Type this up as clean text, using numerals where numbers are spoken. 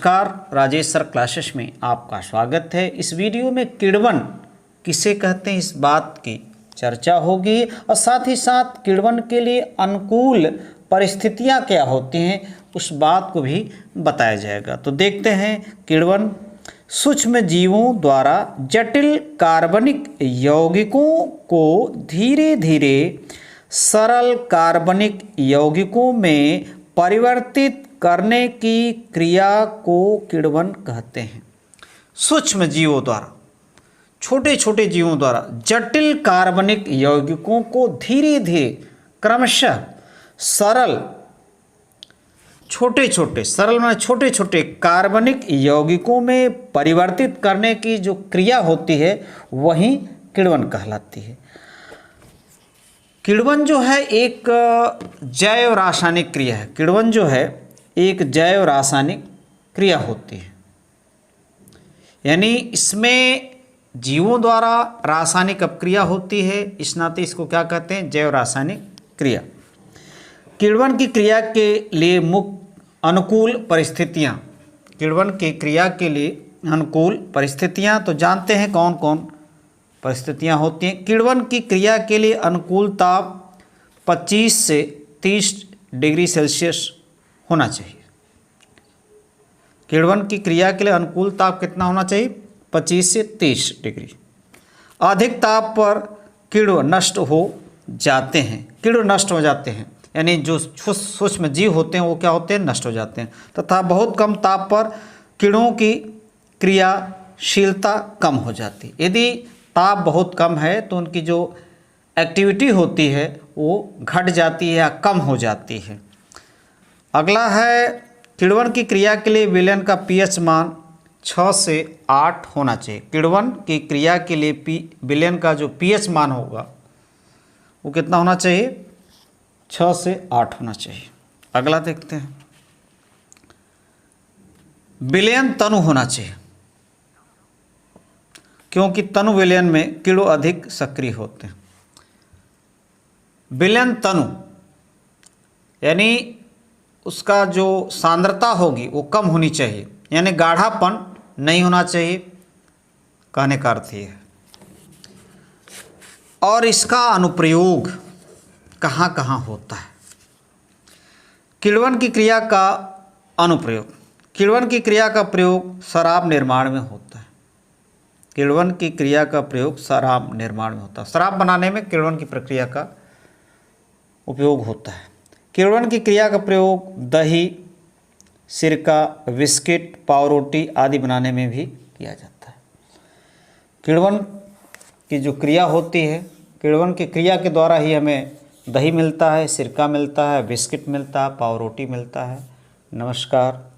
नमस्कार, Rajesh sir classes में आपका स्वागत है। इस वीडियो में किण्वन किसे कहते हैं इस बात की चर्चा होगी और साथ ही साथ किण्वन के लिए अनुकूल परिस्थितियां क्या होती हैं उस बात को भी बताया जाएगा। तो देखते हैं किण्वन सूक्ष्म जीवों द्वारा जटिल कार्बनिक यौगिकों को धीरे धीरे सरल कार्बनिक यौगिकों में परिवर्तित करने की क्रिया को किण्वन कहते हैं। सूक्ष्म जीवों द्वारा, छोटे छोटे जीवों द्वारा जटिल कार्बनिक यौगिकों को धीरे धीरे क्रमशः सरल छोटे छोटे कार्बनिक यौगिकों में परिवर्तित करने की जो क्रिया होती है वही किण्वन कहलाती है। किण्वन जो है एक जैव रासायनिक क्रिया है। किण्वन जो है एक जैव रासायनिक क्रिया होती है, यानी इसमें जीवों द्वारा रासायनिक अपक्रिया होती है, इस नाते इसको क्या कहते हैं, जैव रासायनिक क्रिया। किण्वन की क्रिया के लिए मुख्य अनुकूल परिस्थितियाँ, किण्वन की क्रिया के लिए अनुकूल परिस्थितियाँ तो जानते हैं कौन कौन परिस्थितियाँ होती हैं। किण्वन की क्रिया के लिए अनुकूल ताप 25 से 30 डिग्री सेल्सियस होना चाहिए। किण्वन की क्रिया के लिए अनुकूल ताप कितना होना चाहिए, 25 से 30 डिग्री। अधिक ताप पर किण्व नष्ट हो जाते हैं, किण्व नष्ट हो जाते हैं, यानी जो सूक्ष्म जीव होते हैं वो क्या होते हैं, नष्ट हो जाते हैं। तथा बहुत कम ताप पर किण्वों की क्रियाशीलता कम हो जाती है। यदि ताप बहुत कम है तो उनकी जो एक्टिविटी होती है वो घट जाती है या कम हो जाती है। अगला है किण्वन की क्रिया के लिए विलयन का पीएच मान 6 से 8 होना चाहिए। किण्वन की क्रिया के लिए विलयन का जो पीएच मान होगा वो कितना होना चाहिए, 6 से 8 होना चाहिए। अगला देखते हैं, विलयन तनु होना चाहिए, क्योंकि तनु विलयन में किण्व अधिक सक्रिय होते हैं। विलयन तनु यानी उसका जो सांद्रता होगी वो कम होनी चाहिए, यानी गाढ़ापन नहीं होना चाहिए, कहने का अर्थ ये है। और इसका अनुप्रयोग कहाँ कहाँ होता है। किण्वन की क्रिया का अनुप्रयोग, किण्वन की क्रिया का प्रयोग शराब निर्माण में होता है। किण्वन की क्रिया का प्रयोग शराब निर्माण में होता है। शराब बनाने में किण्वन की प्रक्रिया का उपयोग होता है। किण्वन की क्रिया का प्रयोग दही, सिरका, बिस्किट, पावरोटी आदि बनाने में भी किया जाता है। किण्वन की जो क्रिया होती है, किण्वन की क्रिया के द्वारा ही हमें दही मिलता है, सिरका मिलता है, बिस्किट मिलता है, पावरोटी मिलता है। नमस्कार।